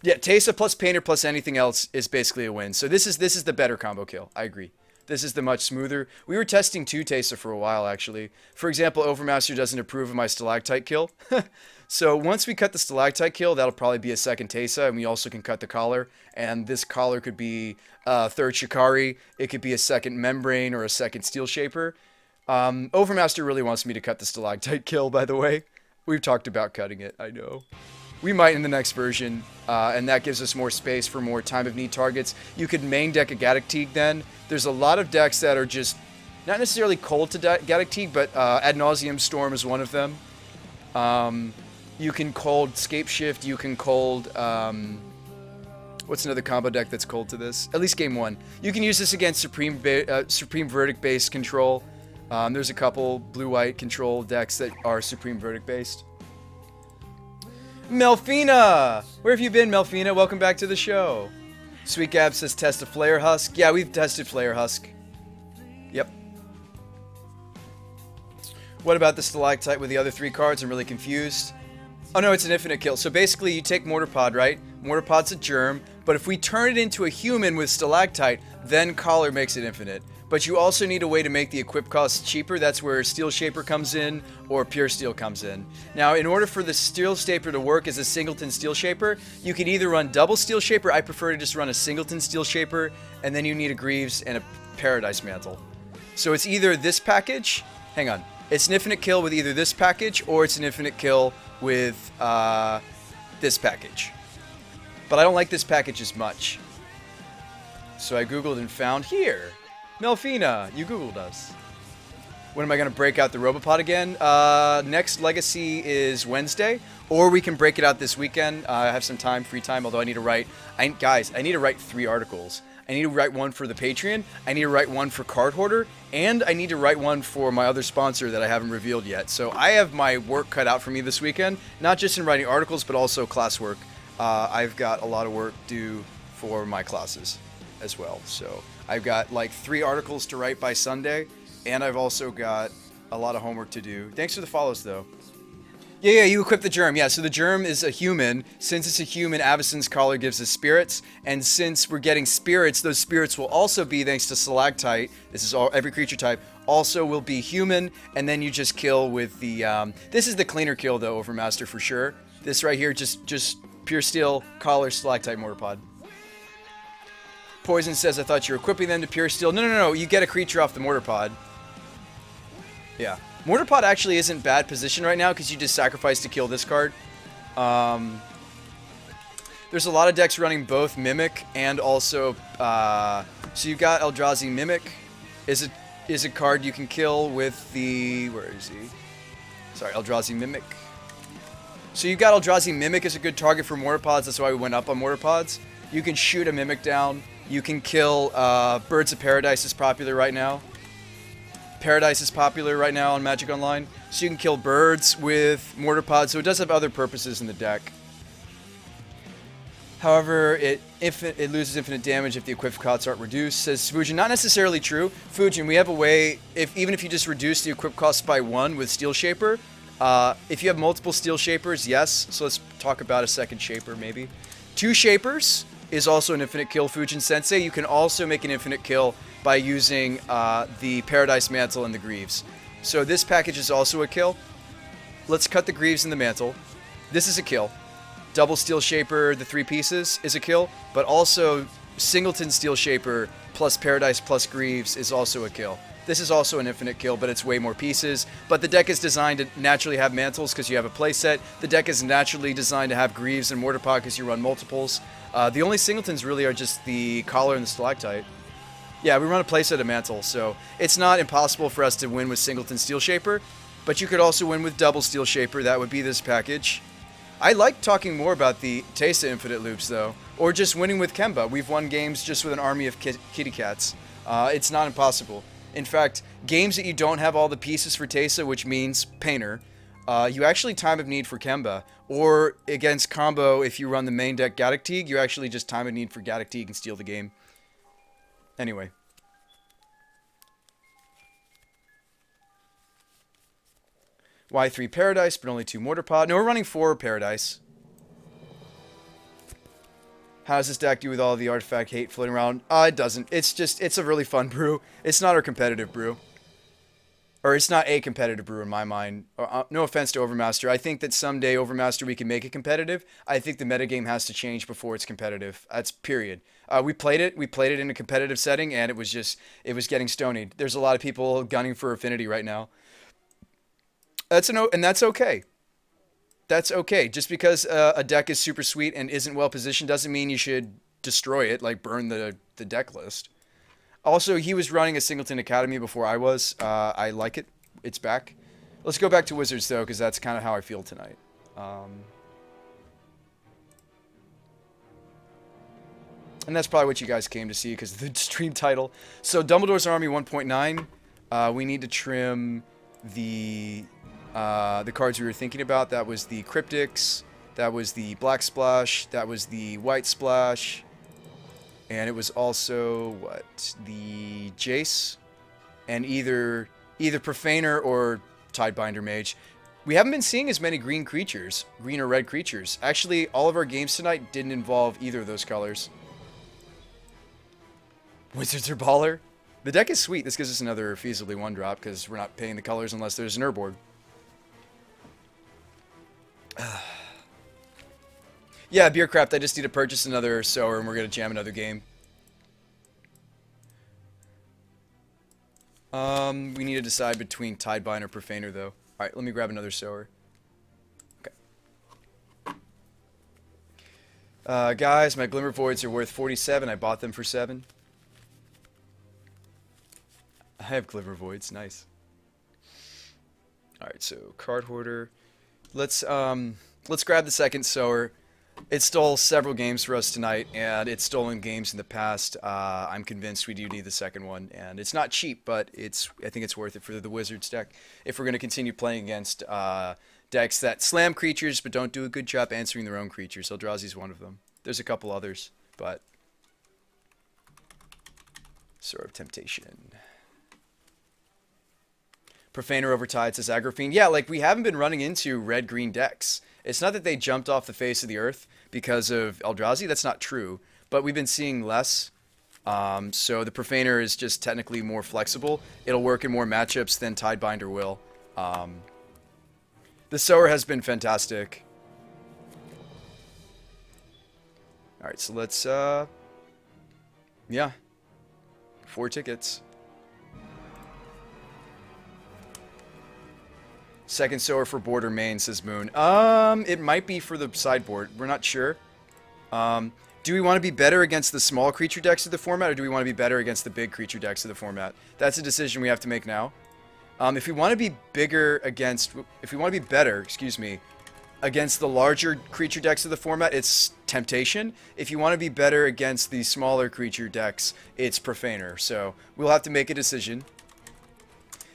Yeah, Teysa plus Painter plus anything else is basically a win. So this is the better combo kill. I agree. This is the much smoother. We were testing 2 Teysa for a while, actually. For example, Overmaster doesn't approve of my Stalactite kill. So once we cut the Stalactite kill, that'll probably be a second Teysa, and we also can cut the collar. And this collar could be a third Shikari. It could be a second Membrane or a second Steel Shaper. Overmaster really wants me to cut the Stalactite kill, by the way. We've talked about cutting it, I know. We might in the next version, and that gives us more space for more time of need targets. You could main deck a Gaddock Teeg then. There's a lot of decks that are just not necessarily cold to Gaddock Teeg, but Ad Nauseam Storm is one of them. You can cold Scape Shift, you can cold... what's another combo deck that's cold to this? At least game 1. You can use this against Supreme Verdict-based control. There's a couple blue-white control decks that are Supreme Verdict-based. Melfina! Where have you been, Melfina? Welcome back to the show. Sweet Gab says test a Flare Husk. Yeah, we've tested Flare Husk. Yep. What about the Stalactite with the other 3 cards? I'm really confused. Oh no, it's an infinite kill. So basically you take Mortar Pod, right? Mortar Pod's a germ, but if we turn it into a human with Stalactite, then Collar makes it infinite. But you also need a way to make the equip cost cheaper. That's where Steel Shaper comes in, or Pure Steel comes in. Now, in order for the Steel Shaper to work as a singleton Steel Shaper, you can either run double Steel Shaper. I prefer to just run a singleton Steel Shaper, and then you need a Greaves and a Paradise Mantle. So it's either this package, hang on, it's an infinite kill with either this package, or it's an infinite kill with this package. But I don't like this package as much. So I Googled and found here. Melfina, you Googled us. When am I going to break out the Robopod again? Next Legacy is Wednesday, or we can break it out this weekend. I have some time, free time, although I need to write... guys, I need to write 3 articles. I need to write one for the Patreon, I need to write one for Card Hoarder, and I need to write one for my other sponsor that I haven't revealed yet. So I have my work cut out for me this weekend, not just in writing articles, but also classwork. I've got a lot of work due for my classes as well, so... I've got like 3 articles to write by Sunday, and I've also got a lot of homework to do. Thanks for the follows, though. Yeah, you equip the Germ. Yeah, so the Germ is a human. Since it's a human, Avacyn's Collar gives us spirits, and since we're getting spirits, those spirits will also be, thanks to Stalactite, this is all every creature type, also will be human, and then you just kill with the... this is the cleaner kill, though, Overmaster, for sure. This right here, just Pure Steel, Collar, Stalactite, Mortar Pod. Poison says, I thought you were equipping them to Pure Steel. No. You get a creature off the Mortar Pod. Yeah. Mortar Pod actually isn't bad position right now because you just sacrifice to kill this card. There's a lot of decks running both Mimic and also... so you've got Eldrazi Mimic. Is a card you can kill with the... Where is he? Sorry, Eldrazi Mimic. So you've got Eldrazi Mimic as a good target for Mortar Pods. That's why we went up on Mortar Pods. You can shoot a Mimic down. You can kill Birds of Paradise is popular right now. Paradise is popular right now on Magic Online. So you can kill birds with Mortar Pod. So it does have other purposes in the deck. However, it loses infinite damage if the equipped costs aren't reduced, says Fujin. Not necessarily true. Fujin, we have a way, even if you just reduce the equipped cost by 1 with Steel Shaper, if you have multiple Steel Shapers, yes. So let's talk about a second Shaper, maybe. 2 Shapers is also an infinite kill, Fujin Sensei. You can also make an infinite kill by using the Paradise Mantle and the Greaves. So this package is also a kill. Let's cut the Greaves and the Mantle. This is a kill. Double Steel Shaper, the 3 pieces, is a kill. But also, Singleton Steel Shaper plus Paradise plus Greaves is also a kill. This is also an infinite kill, but it's way more pieces. But the deck is designed to naturally have Mantles because you have a playset. The deck is naturally designed to have Greaves and Mortar Pod because you run multiples. The only singletons really are just the Collar and the Stalactite. Yeah, we run a playset of Mantle, so it's not impossible for us to win with Singleton Steel Shaper, but you could also win with double Steel Shaper. That would be this package. I like talking more about the Teysa Infinite Loops, though, or just winning with Kemba. We've won games just with an army of kitty cats. It's not impossible. In fact, games that you don't have all the pieces for Teysa, which means Painter, you actually time of need for Kemba. Or against combo, if you run the main deck Gaddock Teeg, you actually just time of need for Gaddock Teeg and steal the game. Anyway. Why 3 Paradise, but only 2 Mortar Pod? No, we're running 4 Paradise. How does this deck do with all the artifact hate floating around? It doesn't. It's a really fun brew. It's not our competitive brew. Or it's not a competitive brew in my mind. No offense to Overmaster. I think that someday Overmaster we can make it competitive. I think the metagame has to change before it's competitive. That's period. We played it in a competitive setting, and it was getting stonied. There's a lot of people gunning for Affinity right now. And that's okay. That's okay. Just because a deck is super sweet and isn't well positioned doesn't mean you should destroy it, like burn the deck list. Also, he was running a Singleton Academy before I was. I like it. It's back. Let's go back to Wizards, though, because that's kind of how I feel tonight. And that's probably what you guys came to see because of the stream title. So, Dumbledore's Army 1.9. We need to trim the cards we were thinking about. That was the Cryptics. That was the Black Splash. That was the White Splash. And it was also, what, the Jace, and either Profaner or Tidebinder Mage. We haven't been seeing as many green creatures, green or red creatures. Actually, all of our games tonight didn't involve either of those colors. Wizards are baller. The deck is sweet. This gives us another feasibly 1-drop because we're not paying the colors unless there's an Urborg. Yeah, Beercraft, I just need to purchase another Sower and we're going to jam another game. We need to decide between Tidebind or Profaner, though. Alright, let me grab another Sower. Okay. Guys, my Glimmer Voids are worth 47. I bought them for 7. I have Glimmer Voids. Nice. Alright, so Card Hoarder. Let's grab the second Sower. It stole several games for us tonight, and it's stolen games in the past. I'm convinced we do need the second one, and it's not cheap, but I think it's worth it for the Wizards deck if we're going to continue playing against decks that slam creatures but don't do a good job answering their own creatures. Eldrazi's one of them. There's a couple others, but Sword of Temptation. Profaner over Tide says Aggro. Yeah, like we haven't been running into red-green decks. It's not that they jumped off the face of the earth because of Eldrazi. That's not true. But we've been seeing less. So the Profaner is just technically more flexible. It'll work in more matchups than Tidebinder will. The Sower has been fantastic. Alright, so let's... yeah. 4 tickets. Second Sower for Border Main, says Moon. It might be for the sideboard. We're not sure. Do we want to be better against the small creature decks of the format, or do we want to be better against the big creature decks of the format? That's a decision we have to make now. If we want to be better, excuse me, against the larger creature decks of the format, it's Temptation. If you want to be better against the smaller creature decks, it's Profaner. So we'll have to make a decision.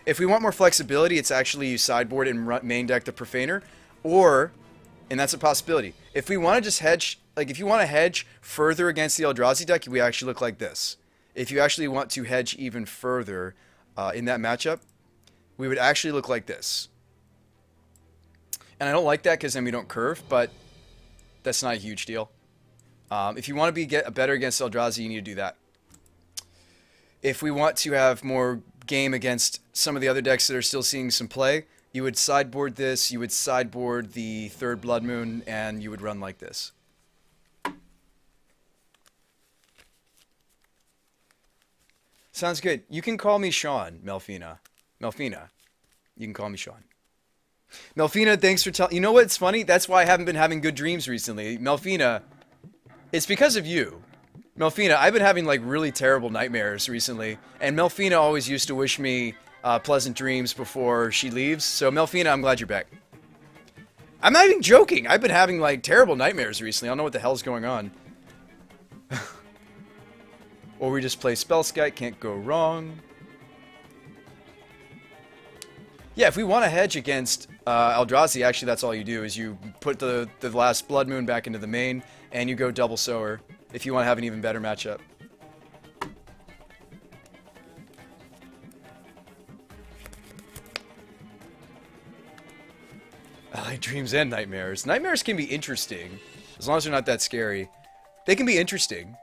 If we want more flexibility, it's actually you sideboard and main deck the Profaner, and that's a possibility. If we want to just hedge, like if you want to hedge further against the Eldrazi deck, we actually look like this. If you actually want to hedge even further in that matchup, we would actually look like this. And I don't like that because then we don't curve, but that's not a huge deal. If you want to get better against Eldrazi, you need to do that. If we want to have more game against some of the other decks that are still seeing some play, you would sideboard this, you would sideboard the third Blood Moon, and you would run like this. Sounds good. You can call me Sean, Melfina. Melfina. You can call me Sean. Melfina, thanks for telling... You know what's funny? That's why I haven't been having good dreams recently. Melfina, it's because of you. Melfina, I've been having like really terrible nightmares recently, and Melfina always used to wish me pleasant dreams before she leaves. So Melfina, I'm glad you're back. I'm not even joking. I've been having like terrible nightmares recently. I don't know what the hell's going on. Or we just play Spellskite, can't go wrong. Yeah, if we want to hedge against Eldrazi, actually that's all you do, is you put the last Blood Moon back into the main, and you go double Sower. If you want to have an even better matchup. I like dreams and nightmares. Nightmares can be interesting, as long as they're not that scary. They can be interesting.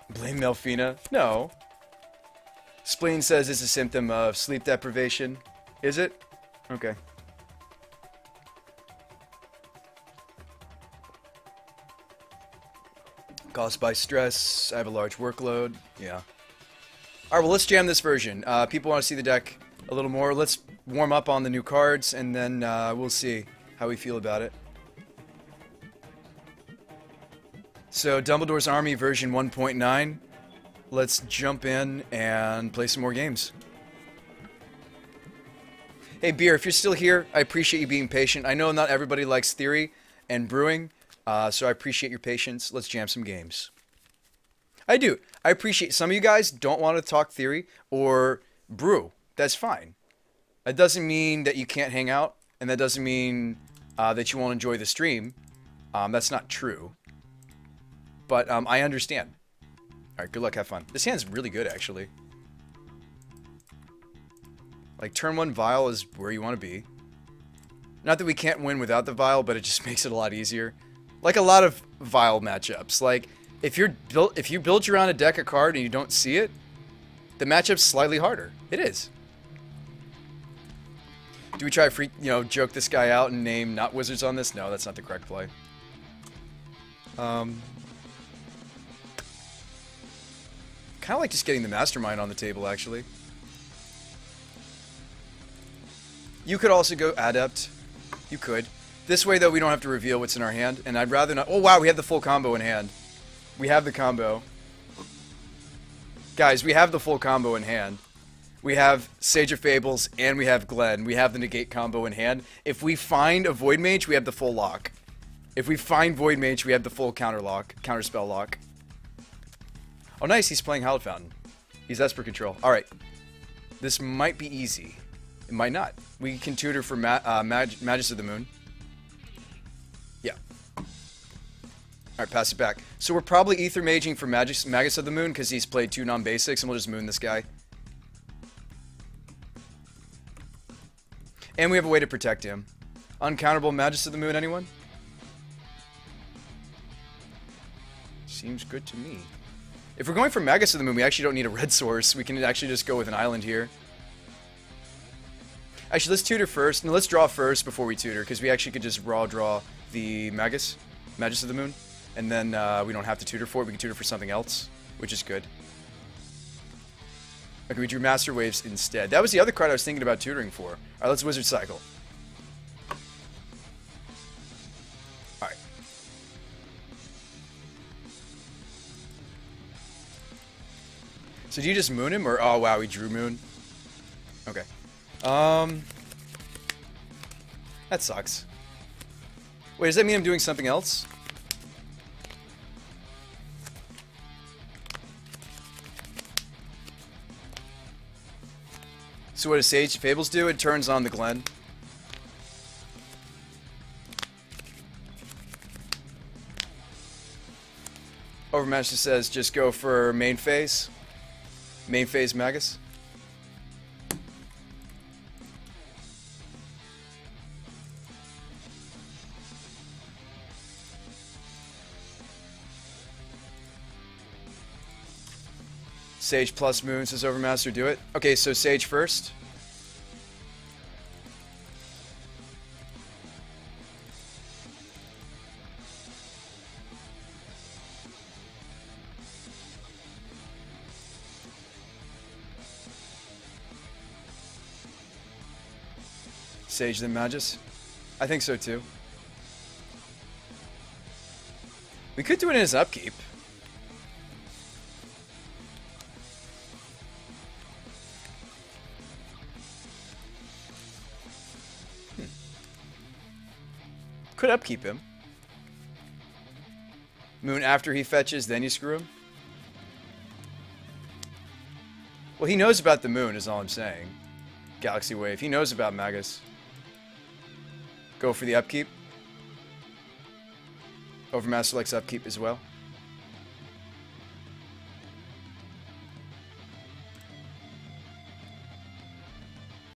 Blame Melfina? No. Spleen says it's a symptom of sleep deprivation. Is it? Okay. Caused by stress. I have a large workload. Yeah. Alright, well, let's jam this version. People want to see the deck a little more. Let's warm up on the new cards, and then we'll see how we feel about it. So, Dumbledore's Army version 1.9. Let's jump in and play some more games. Hey, Beer, if you're still here, I appreciate you being patient. I know not everybody likes theory and brewing, so I appreciate your patience. Let's jam some games. I do. I appreciate some of you guys don't want to talk theory or brew. That's fine. That doesn't mean that you can't hang out, and that doesn't mean that you won't enjoy the stream. That's not true. But I understand. Alright, good luck, have fun. This hand's really good, actually. Like, turn 1 Vial is where you want to be. Not that we can't win without the Vial, but it just makes it a lot easier. Like a lot of Vial matchups. Like, if you build around a deck a card and you don't see it, the matchup's slightly harder. It is. Do we try to joke this guy out and name not wizards on this? No, that's not the correct play. Kind of like just getting the Mastermind on the table, actually. You could also go Adept. You could. This way, though, we don't have to reveal what's in our hand, and I'd rather not... Oh, wow, we have the full combo in hand. We have the combo. Guys, we have the full combo in hand. We have Sage of Fables, and we have Glenn. We have the Negate combo in hand. If we find a Void Mage, we have the full lock. If we find Void Mage, we have the full counterspell lock. Oh, nice, he's playing Hallowed Fountain. He's Esper Control. Alright. This might be easy. It might not. We can tutor for Magus of the Moon. Yeah. Alright, pass it back. So we're probably Ether Maging for Magus of the Moon because he's played 2 non-basics, and we'll just moon this guy. And we have a way to protect him. Uncounterable Magus of the Moon, anyone? Seems good to me. If we're going for Magus of the Moon, we actually don't need a red source. We can actually just go with an island here. Actually, let's tutor first. No, let's draw first before we tutor, because we actually could just raw draw the Magus of the Moon, and then we don't have to tutor for it. We can tutor for something else, which is good. Okay, we drew Master Waves instead. That was the other card I was thinking about tutoring for. Alright, let's Wizard Cycle. Alright. So do you just moon him, or... Oh, wow, we drew Moon. Okay. That sucks. Wait, does that mean I'm doing something else? So what does Sage Fables do? It turns on the Glen. Overmaster says just go for main phase. Main phase Magus. Sage plus Moon, says Overmaster, do it. Okay, so Sage first. Sage then Magus. I think so too. We could do it in his upkeep. Could upkeep him. Moon after he fetches, then you screw him? Well, he knows about the Moon, is all I'm saying. Galaxy Wave. He knows about Magus. Go for the upkeep. Overmaster likes upkeep as well.